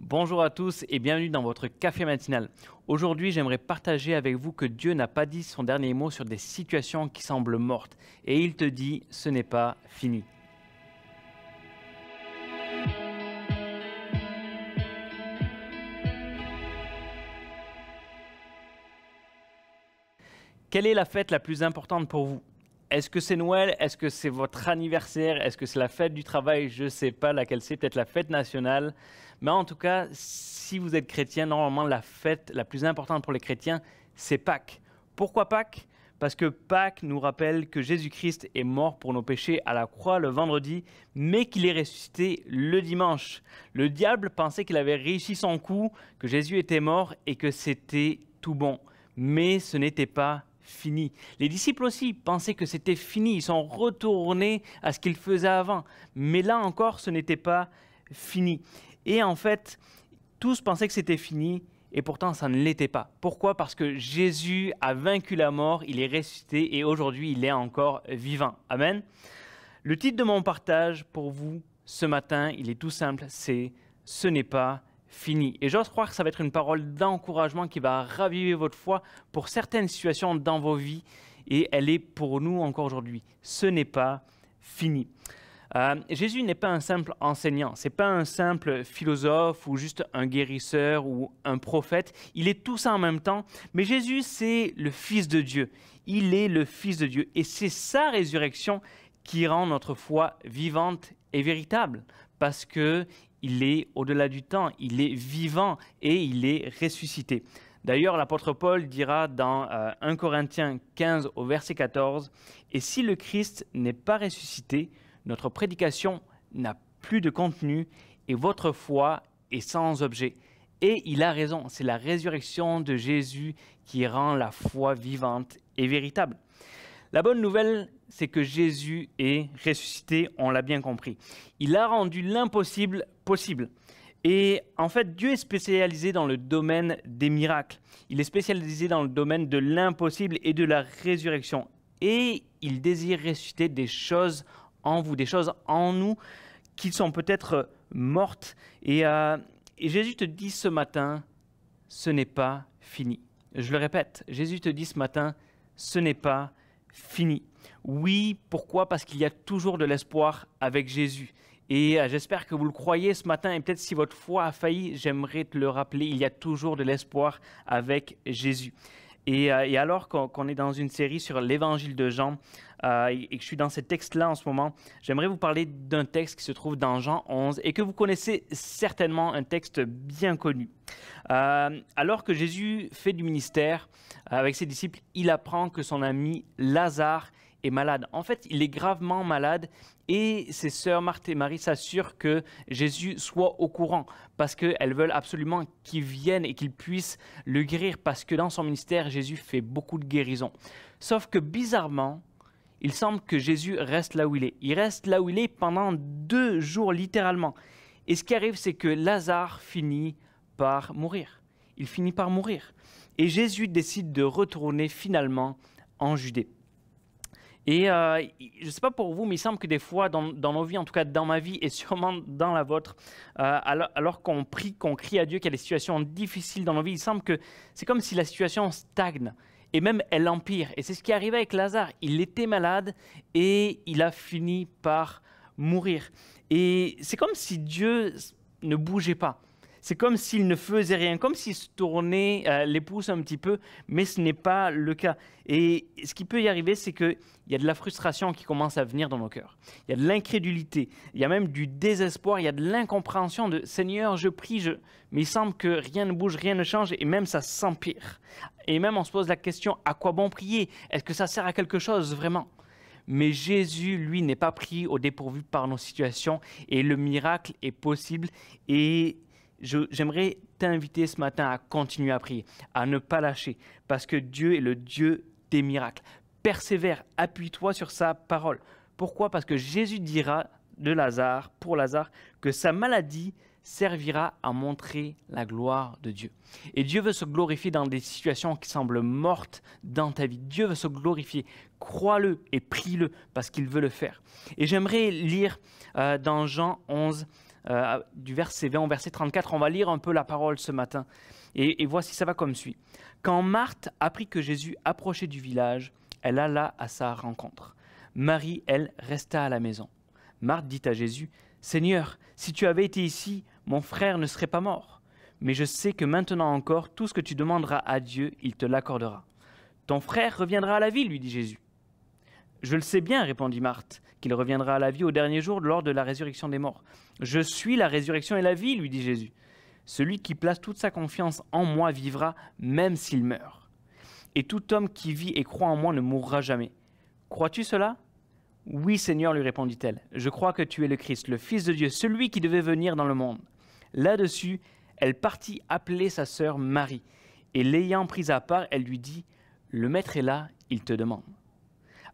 Bonjour à tous et bienvenue dans votre café matinal. Aujourd'hui, j'aimerais partager avec vous que Dieu n'a pas dit son dernier mot sur des situations qui semblent mortes. Et il te dit, ce n'est pas fini. Quelle est la fête la plus importante pour vous? Est-ce que c'est Noël? Est-ce que c'est votre anniversaire? Est-ce que c'est la fête du travail? Je ne sais pas laquelle c'est, peut-être la fête nationale. Mais en tout cas, si vous êtes chrétien, normalement, la fête la plus importante pour les chrétiens, c'est Pâques. Pourquoi Pâques? Parce que Pâques nous rappelle que Jésus-Christ est mort pour nos péchés à la croix le vendredi, mais qu'il est ressuscité le dimanche. Le diable pensait qu'il avait réussi son coup, que Jésus était mort et que c'était tout bon. Mais ce n'était pas fini. Les disciples aussi pensaient que c'était fini. Ils sont retournés à ce qu'ils faisaient avant. Mais là encore, ce n'était pas fini. Et en fait, tous pensaient que c'était fini et pourtant, ça ne l'était pas. Pourquoi? Parce que Jésus a vaincu la mort, il est ressuscité et aujourd'hui, il est encore vivant. Amen. Le titre de mon partage pour vous ce matin, il est tout simple, c'est « Ce n'est pas fini ». Et j'ose croire que ça va être une parole d'encouragement qui va raviver votre foi pour certaines situations dans vos vies et elle est pour nous encore aujourd'hui. Ce n'est pas fini. Jésus n'est pas un simple enseignant, ce n'est pas un simple philosophe ou juste un guérisseur ou un prophète. Il est tout ça en même temps, mais Jésus, c'est le Fils de Dieu. Il est le Fils de Dieu et c'est sa résurrection qui rend notre foi vivante et véritable parce qu'il est au-delà du temps, il est vivant et il est ressuscité. D'ailleurs, l'apôtre Paul dira dans 1 Corinthiens 15 au verset 14 « Et si le Christ n'est pas ressuscité, notre prédication n'a plus de contenu et votre foi est sans objet. » Et il a raison, c'est la résurrection de Jésus qui rend la foi vivante et véritable. La bonne nouvelle, c'est que Jésus est ressuscité, on l'a bien compris. Il a rendu l'impossible possible. Et en fait, Dieu est spécialisé dans le domaine des miracles. Il est spécialisé dans le domaine de l'impossible et de la résurrection. Et il désire ressusciter des choses en vous, des choses en nous qui sont peut-être mortes. Et Jésus te dit ce matin, ce n'est pas fini. Je le répète, Jésus te dit ce matin, ce n'est pas fini. Oui, pourquoi? Parce qu'il y a toujours de l'espoir avec Jésus. Et j'espère que vous le croyez ce matin. Et peut-être si votre foi a failli, j'aimerais te le rappeler, il y a toujours de l'espoir avec Jésus. Et alors qu'on est dans une série sur l'évangile de Jean et que je suis dans ce texte-là en ce moment, j'aimerais vous parler d'un texte qui se trouve dans Jean 11 et que vous connaissez certainement, un texte bien connu. Alors que Jésus fait du ministère avec ses disciples, il apprend que son ami Lazare est malade. En fait, il est gravement malade et ses sœurs Marthe et Marie s'assurent que Jésus soit au courant parce qu'elles veulent absolument qu'il vienne et qu'il puisse le guérir parce que dans son ministère, Jésus fait beaucoup de guérisons. Sauf que bizarrement, il semble que Jésus reste là où il est. Il reste là où il est pendant 2 jours littéralement. Et ce qui arrive, c'est que Lazare finit par mourir. Il finit par mourir. Et Jésus décide de retourner finalement en Judée. Et je ne sais pas pour vous, mais il semble que des fois, dans nos vies, en tout cas dans ma vie et sûrement dans la vôtre, alors qu'on prie, qu'on crie à Dieu, qu'il y a des situations difficiles dans nos vies, il semble que c'est comme si la situation stagne et même elle empire. Et c'est ce qui est arrivé avec Lazare. Il était malade et il a fini par mourir. Et c'est comme si Dieu ne bougeait pas. C'est comme s'il ne faisait rien, comme s'il se tournait les pouces un petit peu, mais ce n'est pas le cas. Et ce qui peut y arriver, c'est qu'il y a de la frustration qui commence à venir dans nos cœurs. Il y a de l'incrédulité, il y a même du désespoir, il y a de l'incompréhension de « Seigneur, je prie, mais il semble que rien ne bouge, rien ne change et même ça s'empire. » Et même on se pose la question « À quoi bon prier? Est-ce que ça sert à quelque chose vraiment ?» Mais Jésus, lui, n'est pas pris au dépourvu par nos situations et le miracle est possible et j'aimerais t'inviter ce matin à continuer à prier, à ne pas lâcher, parce que Dieu est le Dieu des miracles. Persévère, appuie-toi sur sa parole. Pourquoi? Parce que Jésus dira pour Lazare, que sa maladie servira à montrer la gloire de Dieu. Et Dieu veut se glorifier dans des situations qui semblent mortes dans ta vie. Dieu veut se glorifier. Crois-le et prie-le parce qu'il veut le faire. Et j'aimerais lire dans Jean 11, du verset 20 au verset 34. On va lire un peu la parole ce matin. Et voici, ça va comme suit. Quand Marthe apprit que Jésus approchait du village, elle alla à sa rencontre. Marie, elle, resta à la maison. Marthe dit à Jésus, « Seigneur, si tu avais été ici, mon frère ne serait pas mort. Mais je sais que maintenant encore, tout ce que tu demanderas à Dieu, il te l'accordera. Ton frère reviendra à la vie, lui dit Jésus. Je le sais bien, répondit Marthe, qu'il reviendra à la vie au dernier jour lors de la résurrection des morts. Je suis la résurrection et la vie, lui dit Jésus. Celui qui place toute sa confiance en moi vivra, même s'il meurt. Et tout homme qui vit et croit en moi ne mourra jamais. Crois-tu cela ? Oui, Seigneur, lui répondit-elle. Je crois que tu es le Christ, le Fils de Dieu, celui qui devait venir dans le monde. Là-dessus, elle partit appeler sa sœur Marie. Et l'ayant prise à part, elle lui dit, « Le maître est là, il te demande. »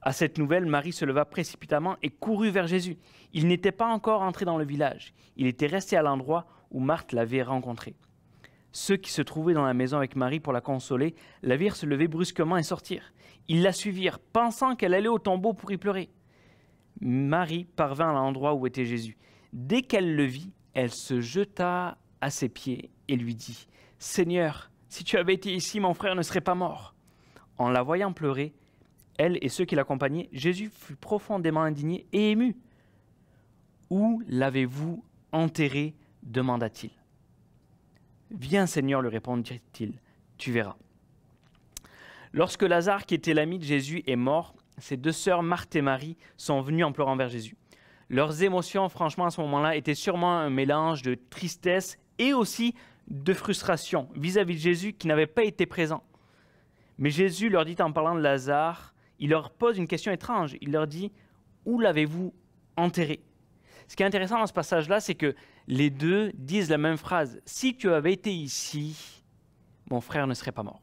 À cette nouvelle, Marie se leva précipitamment et courut vers Jésus. Il n'était pas encore entré dans le village. Il était resté à l'endroit où Marthe l'avait rencontré. Ceux qui se trouvaient dans la maison avec Marie pour la consoler la virent se lever brusquement et sortir. Ils la suivirent, pensant qu'elle allait au tombeau pour y pleurer. Marie parvint à l'endroit où était Jésus. Dès qu'elle le vit, elle se jeta à ses pieds et lui dit, « Seigneur, si tu avais été ici, mon frère ne serait pas mort. » En la voyant pleurer, elle et ceux qui l'accompagnaient, Jésus fut profondément indigné et ému. « Où l'avez-vous enterré ?» demanda-t-il. « Viens, Seigneur, lui répondit-il, tu verras. » Lorsque Lazare, qui était l'ami de Jésus, est mort, ses deux sœurs Marthe et Marie sont venues en pleurant vers Jésus. Leurs émotions, franchement, à ce moment-là, étaient sûrement un mélange de tristesse et aussi de frustration vis-à-vis de Jésus qui n'avait pas été présent. Mais Jésus leur dit en parlant de Lazare, il leur pose une question étrange. Il leur dit, « Où l'avez-vous enterré ?» Ce qui est intéressant dans ce passage-là, c'est que les deux disent la même phrase. « Si tu avais été ici, mon frère ne serait pas mort. »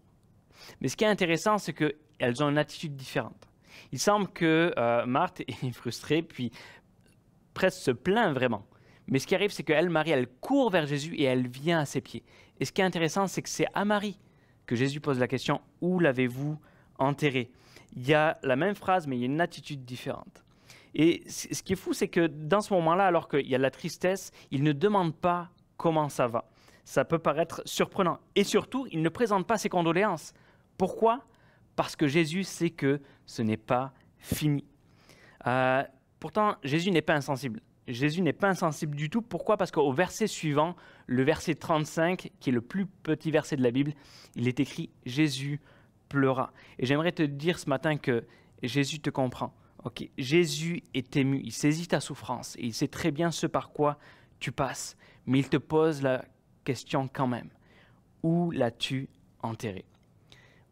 Mais ce qui est intéressant, c'est qu'elles ont une attitude différente. Il semble que Marthe est frustrée, puis presque se plaint vraiment. Mais ce qui arrive, c'est qu'elle, Marie, elle court vers Jésus et elle vient à ses pieds. Et ce qui est intéressant, c'est que c'est à Marie que Jésus pose la question « Où l'avez-vous enterré ?» Il y a la même phrase, mais il y a une attitude différente. Et ce qui est fou, c'est que dans ce moment-là, alors qu'il y a de la tristesse, il ne demande pas comment ça va. Ça peut paraître surprenant. Et surtout, il ne présente pas ses condoléances. Pourquoi ? Parce que Jésus sait que ce n'est pas fini. Pourtant, Jésus n'est pas insensible. Jésus n'est pas insensible du tout. Pourquoi ? Parce qu'au verset suivant, le verset 35, qui est le plus petit verset de la Bible, il est écrit « Jésus pleura ». Et j'aimerais te dire ce matin que Jésus te comprend. Okay. Jésus est ému, il saisit ta souffrance et il sait très bien ce par quoi tu passes. Mais il te pose la question quand même. Où l'as-tu enterré ?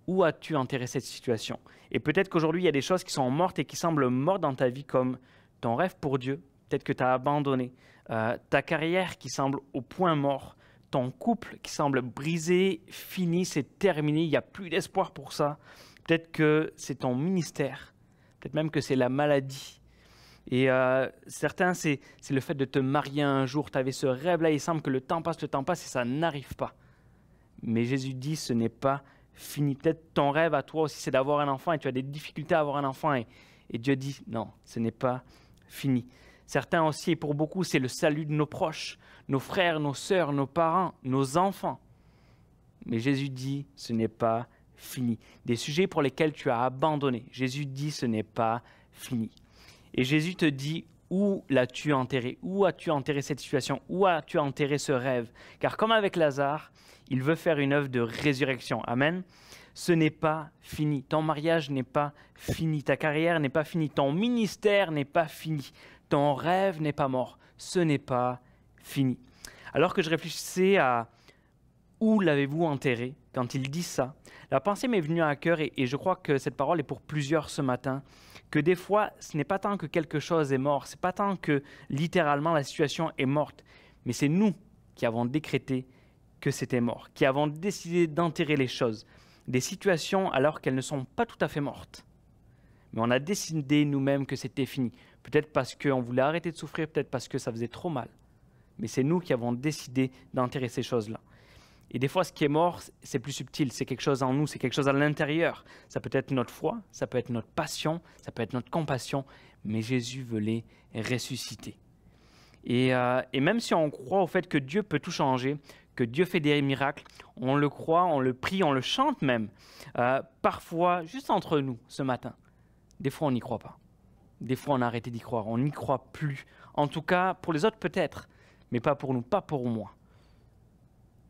Où as-tu enterré cette situation ? Et peut-être qu'aujourd'hui, il y a des choses qui sont mortes et qui semblent mortes dans ta vie, comme ton rêve pour Dieu. Peut-être que tu as abandonné. Ta carrière qui semble au point mort. Ton couple qui semble brisé, fini, c'est terminé. Il n'y a plus d'espoir pour ça. Peut-être que c'est ton ministère. Peut-être même que c'est la maladie. Et certains, c'est le fait de te marier un jour. Tu avais ce rêve-là, il semble que le temps passe et ça n'arrive pas. Mais Jésus dit, ce n'est pas fini. Peut-être ton rêve à toi aussi, c'est d'avoir un enfant et tu as des difficultés à avoir un enfant. Et Dieu dit, non, ce n'est pas fini. Certains aussi, et pour beaucoup, c'est le salut de nos proches, nos frères, nos sœurs, nos parents, nos enfants. Mais Jésus dit, ce n'est pas fini. Des sujets pour lesquels tu as abandonné. Jésus dit, ce n'est pas fini. Et Jésus te dit, où l'as-tu enterré ? Où as-tu enterré cette situation ? Où as-tu enterré ce rêve ? Car comme avec Lazare, il veut faire une œuvre de résurrection. Amen. Ce n'est pas fini. Ton mariage n'est pas fini. Ta carrière n'est pas finie. Ton ministère n'est pas fini. Ton rêve n'est pas mort. Ce n'est pas fini. Alors que je réfléchissais à où l'avez-vous enterré quand il dit ça, la pensée m'est venue à cœur et je crois que cette parole est pour plusieurs ce matin, que des fois, ce n'est pas tant que quelque chose est mort, ce n'est pas tant que littéralement la situation est morte, mais c'est nous qui avons décrété que c'était mort, qui avons décidé d'enterrer les choses, des situations alors qu'elles ne sont pas tout à fait mortes. Mais on a décidé nous-mêmes que c'était fini, peut-être parce qu'on voulait arrêter de souffrir, peut-être parce que ça faisait trop mal, mais c'est nous qui avons décidé d'enterrer ces choses-là. Et des fois, ce qui est mort, c'est plus subtil, c'est quelque chose en nous, c'est quelque chose à l'intérieur. Ça peut être notre foi, ça peut être notre passion, ça peut être notre compassion, mais Jésus veut les ressusciter. Et même si on croit au fait que Dieu peut tout changer, que Dieu fait des miracles, on le croit, on le prie, on le chante même. Parfois, juste entre nous ce matin, des fois on n'y croit pas. Des fois on a arrêté d'y croire, on n'y croit plus. En tout cas, pour les autres peut-être, mais pas pour nous, pas pour moi.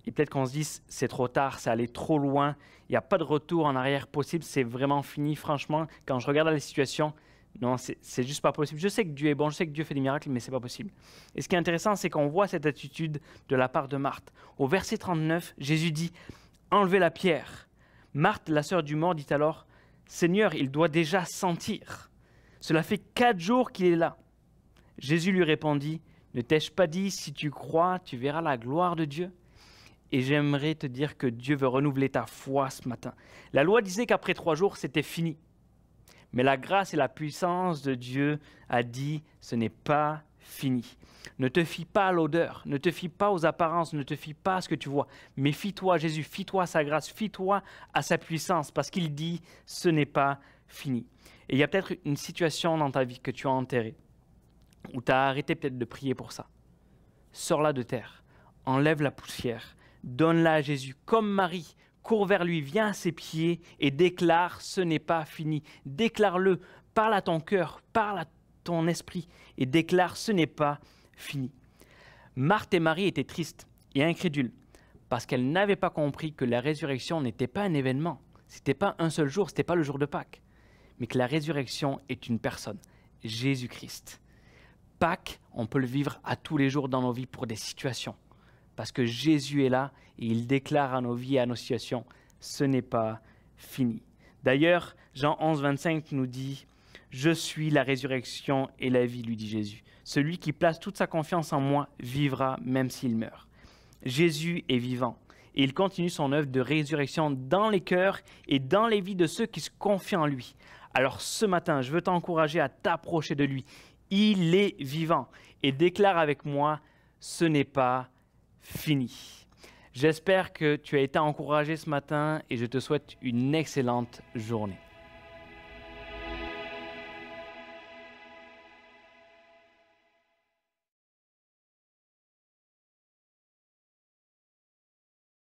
Et peut-être qu'on se dit, c'est trop tard, c'est allé trop loin, il n'y a pas de retour en arrière possible, c'est vraiment fini. Franchement, quand je regarde la situation, non, c'est juste pas possible. Je sais que Dieu est bon, je sais que Dieu fait des miracles, mais c'est pas possible. Et ce qui est intéressant, c'est qu'on voit cette attitude de la part de Marthe. Au verset 39, Jésus dit, « Enlevez la pierre ». Marthe, la sœur du mort, dit alors, « Seigneur, il doit déjà sentir. Cela fait 4 jours qu'il est là. » Jésus lui répondit, « Ne t'ai-je pas dit, si tu crois, tu verras la gloire de Dieu ?» Et j'aimerais te dire que Dieu veut renouveler ta foi ce matin. La loi disait qu'après 3 jours, c'était fini. Mais la grâce et la puissance de Dieu a dit, ce n'est pas fini. Ne te fie pas à l'odeur, ne te fie pas aux apparences, ne te fie pas à ce que tu vois. Mais fie-toi à Jésus, fie-toi à sa grâce, fie-toi à sa puissance, parce qu'il dit, ce n'est pas fini. Et il y a peut-être une situation dans ta vie que tu as enterrée, où tu as arrêté peut-être de prier pour ça. Sors-la de terre, enlève la poussière, donne-la à Jésus, comme Marie. Cours vers lui, viens à ses pieds et déclare, ce n'est pas fini. Déclare-le, parle à ton cœur, parle à ton esprit et déclare, ce n'est pas fini. Marthe et Marie étaient tristes et incrédules parce qu'elles n'avaient pas compris que la résurrection n'était pas un événement. Ce n'était pas un seul jour, ce n'était pas le jour de Pâques, mais que la résurrection est une personne, Jésus-Christ. Pâques, on peut le vivre à tous les jours dans nos vies pour des situations. Parce que Jésus est là et il déclare à nos vies et à nos situations, ce n'est pas fini. D'ailleurs, Jean 11, 25 nous dit, « Je suis la résurrection et la vie, lui dit Jésus. Celui qui place toute sa confiance en moi vivra même s'il meurt. » Jésus est vivant et il continue son œuvre de résurrection dans les cœurs et dans les vies de ceux qui se confient en lui. Alors ce matin, je veux t'encourager à t'approcher de lui. Il est vivant et déclare avec moi, ce n'est pas fini. J'espère que tu as été encouragé ce matin et je te souhaite une excellente journée.